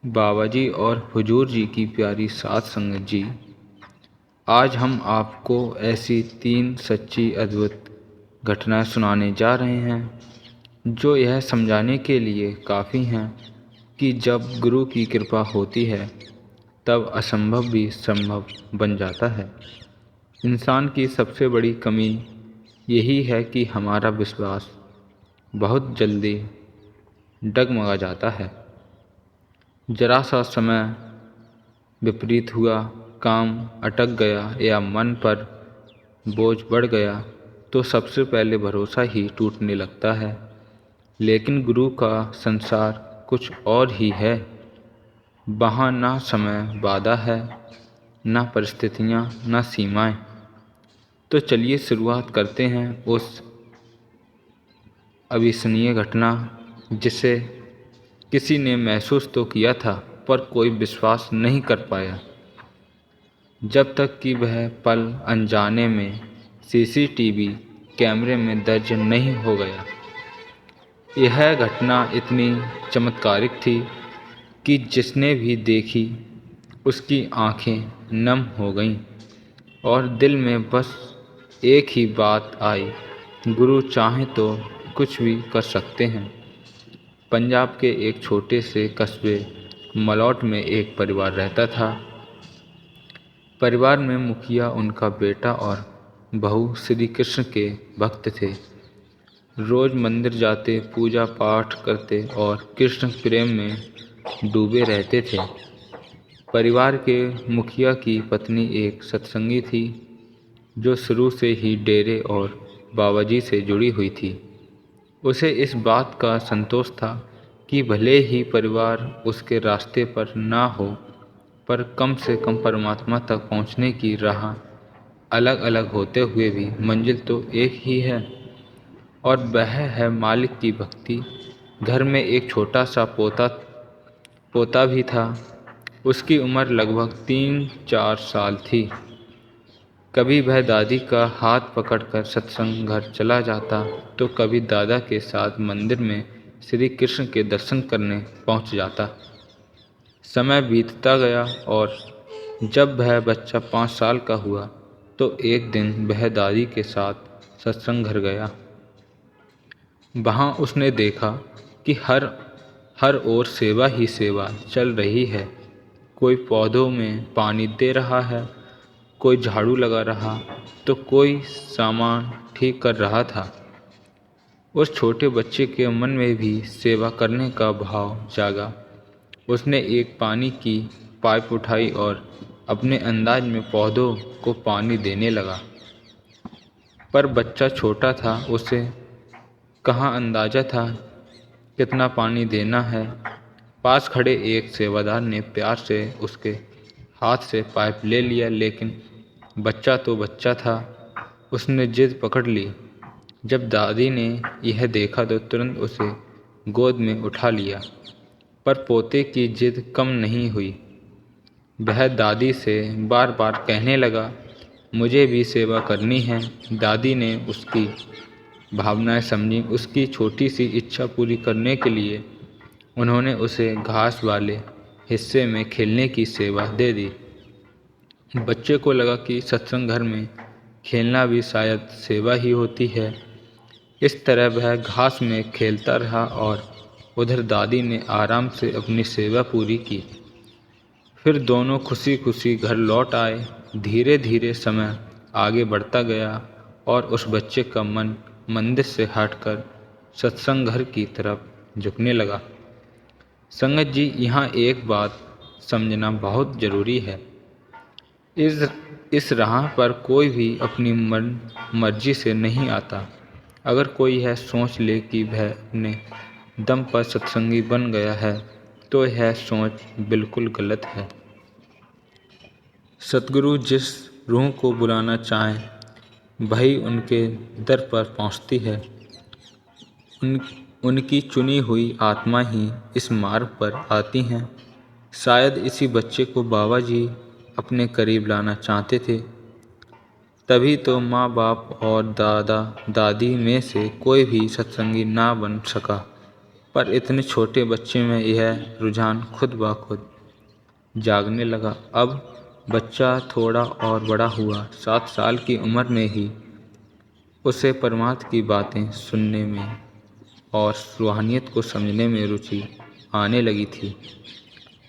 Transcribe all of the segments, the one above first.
बाबा जी और हुजूर जी की प्यारी सात संगत जी, आज हम आपको ऐसी 3 सच्ची अद्भुत घटनाएं सुनाने जा रहे हैं जो यह समझाने के लिए काफ़ी हैं कि जब गुरु की कृपा होती है तब असंभव भी संभव बन जाता है। इंसान की सबसे बड़ी कमी यही है कि हमारा विश्वास बहुत जल्दी डगमगा जाता है। जरा सा समय विपरीत हुआ, काम अटक गया या मन पर बोझ बढ़ गया तो सबसे पहले भरोसा ही टूटने लगता है। लेकिन गुरु का संसार कुछ और ही है। वहाँ ना समय बाधा है, ना परिस्थितियाँ, ना सीमाएं। तो चलिए शुरुआत करते हैं उस अविस्मरणीय घटना जिसे किसी ने महसूस तो किया था पर कोई विश्वास नहीं कर पाया, जब तक कि वह पल अनजाने में सीसीटीवी कैमरे में दर्ज नहीं हो गया। यह घटना इतनी चमत्कारिक थी कि जिसने भी देखी उसकी आंखें नम हो गईं और दिल में बस एक ही बात आई, गुरु चाहें तो कुछ भी कर सकते हैं। पंजाब के एक छोटे से कस्बे मलौट में एक परिवार रहता था। परिवार में मुखिया, उनका बेटा और बहू श्री कृष्ण के भक्त थे। रोज मंदिर जाते, पूजा पाठ करते और कृष्ण प्रेम में डूबे रहते थे। परिवार के मुखिया की पत्नी एक सत्संगी थी जो शुरू से ही डेरे और बाबाजी से जुड़ी हुई थी। उसे इस बात का संतोष था कि भले ही परिवार उसके रास्ते पर ना हो, पर कम से कम परमात्मा तक पहुंचने की राह अलग अलग होते हुए भी मंजिल तो एक ही है, और वह है मालिक की भक्ति। घर में एक छोटा सा पोता भी था। उसकी उम्र लगभग 3-4 साल थी। कभी वह दादी का हाथ पकड़कर सत्संग घर चला जाता तो कभी दादा के साथ मंदिर में श्री कृष्ण के दर्शन करने पहुंच जाता। समय बीतता गया और जब वह बच्चा 5 साल का हुआ तो एक दिन वह दादी के साथ सत्संग घर गया। वहाँ उसने देखा कि हर ओर सेवा ही सेवा चल रही है। कोई पौधों में पानी दे रहा है, कोई झाड़ू लगा रहा तो कोई सामान ठीक कर रहा था। उस छोटे बच्चे के मन में भी सेवा करने का भाव जागा। उसने एक पानी की पाइप उठाई और अपने अंदाज में पौधों को पानी देने लगा। पर बच्चा छोटा था, उसे कहाँ अंदाजा था कितना पानी देना है। पास खड़े एक सेवादार ने प्यार से उसके हाथ से पाइप ले लिया, लेकिन बच्चा तो बच्चा था, उसने जिद पकड़ ली। जब दादी ने यह देखा तो तुरंत उसे गोद में उठा लिया। पर पोते की जिद कम नहीं हुई। वह दादी से बार बार कहने लगा, मुझे भी सेवा करनी है। दादी ने उसकी भावनाएं समझी। उसकी छोटी सी इच्छा पूरी करने के लिए उन्होंने उसे घास वाले हिस्से में खेलने की सेवा दे दी। बच्चे को लगा कि सत्संग घर में खेलना भी शायद सेवा ही होती है। इस तरह वह घास में खेलता रहा और उधर दादी ने आराम से अपनी सेवा पूरी की। फिर दोनों खुशी खुशी घर लौट आए। धीरे धीरे समय आगे बढ़ता गया और उस बच्चे का मन मंदिर से हटकर सत्संग घर की तरफ झुकने लगा। संगत जी, यहाँ एक बात समझना बहुत ज़रूरी है। इस राह पर कोई भी अपनी मर्जी से नहीं आता। अगर कोई यह सोच ले कि वह अपने दम पर सत्संगी बन गया है तो यह सोच बिल्कुल गलत है। सतगुरु जिस रूह को बुलाना चाहें वही उनके दर पर पहुंचती है। उनकी चुनी हुई आत्मा ही इस मार्ग पर आती हैं। शायद इसी बच्चे को बाबा जी अपने करीब लाना चाहते थे। तभी तो माँ बाप और दादा दादी में से कोई भी सत्संगी ना बन सका। पर इतने छोटे बच्चे में यह रुझान खुद ब खुद जागने लगा। अब बच्चा थोड़ा और बड़ा हुआ। 7 साल की उम्र में ही उसे परमात्मा की बातें सुनने में और रूहानियत को समझने में रुचि आने लगी थी।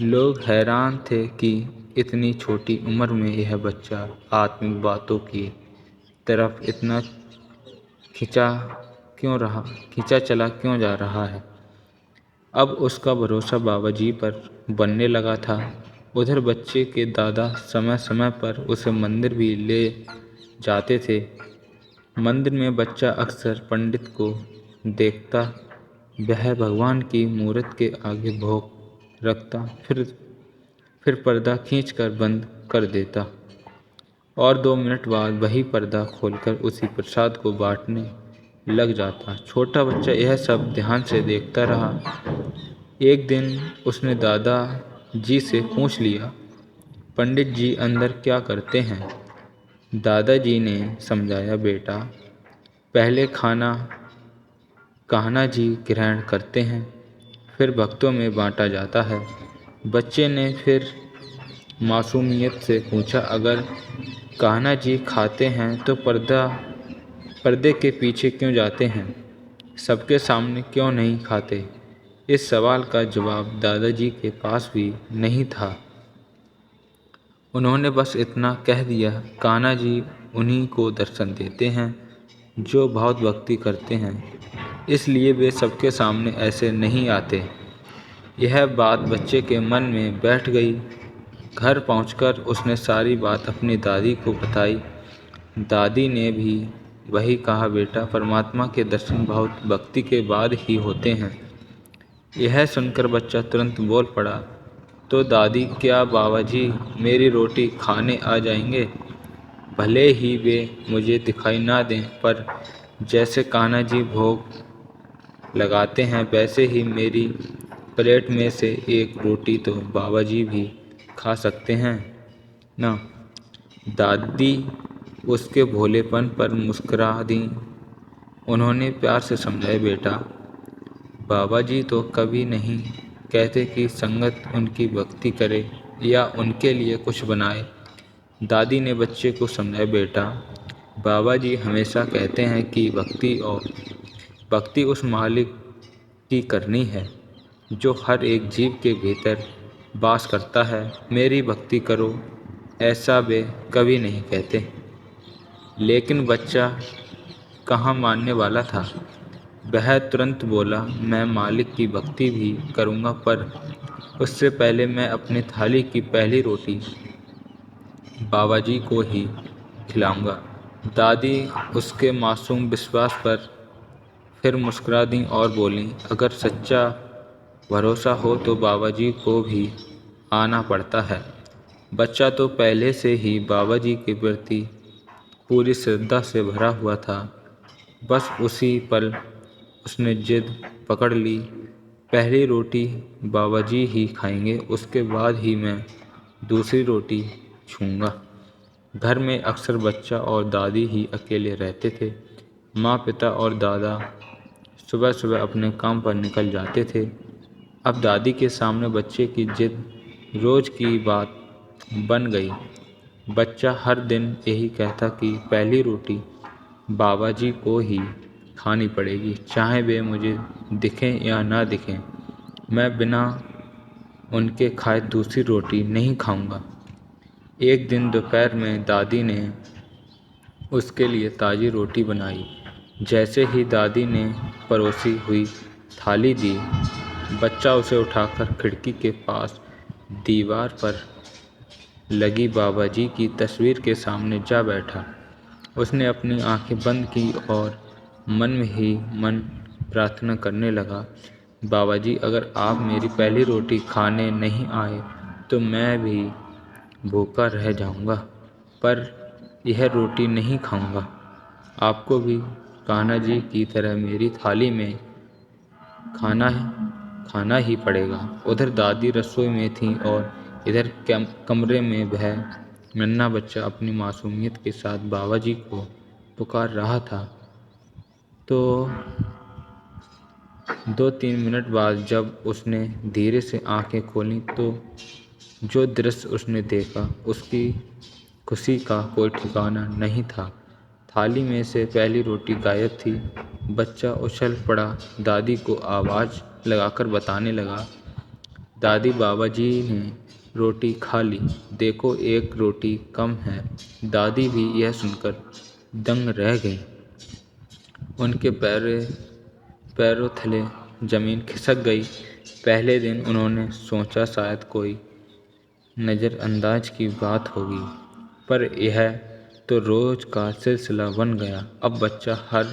लोग हैरान थे कि इतनी छोटी उम्र में यह बच्चा आत्मिक बातों की तरफ इतना खिंचा चला क्यों जा रहा है। अब उसका भरोसा बाबा जी पर बनने लगा था। उधर बच्चे के दादा समय समय पर उसे मंदिर भी ले जाते थे। मंदिर में बच्चा अक्सर पंडित को देखता, वह भगवान की मूर्त के आगे भोग रखता, फिर पर्दा खींचकर बंद कर देता और 2 मिनट बाद वही पर्दा खोलकर उसी प्रसाद को बांटने लग जाता। छोटा बच्चा यह सब ध्यान से देखता रहा। एक दिन उसने दादा जी से पूछ लिया, पंडित जी अंदर क्या करते हैं? दादाजी ने समझाया, बेटा, पहले खाना कान्हा जी ग्रहण करते हैं, फिर भक्तों में बांटा जाता है। बच्चे ने फिर मासूमियत से पूछा, अगर कान्हा जी खाते हैं तो पर्दे के पीछे क्यों जाते हैं? सबके सामने क्यों नहीं खाते? इस सवाल का जवाब दादाजी के पास भी नहीं था। उन्होंने बस इतना कह दिया, कान्हा जी उन्हीं को दर्शन देते हैं जो बहुत भक्ति करते हैं, इसलिए वे सबके सामने ऐसे नहीं आते। यह बात बच्चे के मन में बैठ गई। घर पहुंचकर उसने सारी बात अपनी दादी को बताई। दादी ने भी वही कहा, बेटा, परमात्मा के दर्शन बहुत भक्ति के बाद ही होते हैं। यह सुनकर बच्चा तुरंत बोल पड़ा, तो दादी, क्या बाबा जी मेरी रोटी खाने आ जाएंगे? भले ही वे मुझे दिखाई ना दें, पर जैसे कान्हा जी भोग लगाते हैं वैसे ही मेरी प्लेट में से एक रोटी तो बाबा जी भी खा सकते हैं ना। दादी उसके भोलेपन पर मुस्कुरा दी। उन्होंने प्यार से समझाया, बेटा, बाबा जी तो कभी नहीं कहते कि संगत उनकी भक्ति करे या उनके लिए कुछ बनाए। दादी ने बच्चे को समझाया, बेटा, बाबा जी हमेशा कहते हैं कि भक्ति उस मालिक की करनी है जो हर एक जीव के भीतर वास करता है। मेरी भक्ति करो, ऐसा वे कभी नहीं कहते। लेकिन बच्चा कहाँ मानने वाला था। वह तुरंत बोला, मैं मालिक की भक्ति भी करूँगा, पर उससे पहले मैं अपनी थाली की पहली रोटी बाबा जी को ही खिलाऊंगा। दादी उसके मासूम विश्वास पर फिर मुस्कुरा दी और बोली, अगर सच्चा भरोसा हो तो बाबा जी को भी आना पड़ता है। बच्चा तो पहले से ही बाबा जी के प्रति पूरी श्रद्धा से भरा हुआ था। बस उसी पल उसने जिद पकड़ ली, पहली रोटी बाबा जी ही खाएंगे, उसके बाद ही मैं दूसरी रोटी छूँगा। घर में अक्सर बच्चा और दादी ही अकेले रहते थे। माँ, पिता और दादा सुबह सुबह अपने काम पर निकल जाते थे। अब दादी के सामने बच्चे की जिद रोज़ की बात बन गई। बच्चा हर दिन यही कहता कि पहली रोटी बाबा जी को ही खानी पड़ेगी, चाहे वे मुझे दिखें या ना दिखें। मैं बिना उनके खाए दूसरी रोटी नहीं खाऊंगा। एक दिन दोपहर में दादी ने उसके लिए ताज़ी रोटी बनाई। जैसे ही दादी ने परोसी हुई थाली दी, बच्चा उसे उठाकर खिड़की के पास दीवार पर लगी बाबा जी की तस्वीर के सामने जा बैठा। उसने अपनी आंखें बंद की और मन में ही मन प्रार्थना करने लगा, बाबा जी, अगर आप मेरी पहली रोटी खाने नहीं आए तो मैं भी भूखा रह जाऊंगा, पर यह रोटी नहीं खाऊंगा। आपको भी कान्हा जी की तरह मेरी थाली में खाना ही पड़ेगा। उधर दादी रसोई में थी और इधर कमरे में वह नन्हा बच्चा अपनी मासूमियत के साथ बाबा जी को पुकार रहा था। तो 2-3 मिनट बाद जब उसने धीरे से आंखें खोलीं तो जो दृश्य उसने देखा उसकी खुशी का कोई ठिकाना नहीं था। थाली में से पहली रोटी गायब थी। बच्चा उछल पड़ा, दादी को आवाज़ लगाकर बताने लगा, दादी बाबा जी ने रोटी खा ली, देखो एक रोटी कम है। दादी भी यह सुनकर दंग रह गई। उनके पैरों तले जमीन खिसक गई। पहले दिन उन्होंने सोचा शायद कोई नज़रअंदाज की बात होगी, पर यह तो रोज़ का सिलसिला बन गया। अब बच्चा हर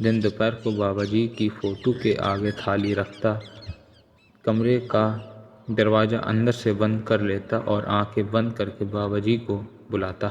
दिन दोपहर को बाबा जी की फ़ोटो के आगे थाली रखता, कमरे का दरवाज़ा अंदर से बंद कर लेता और आंखें बंद करके बाबा जी को बुलाता।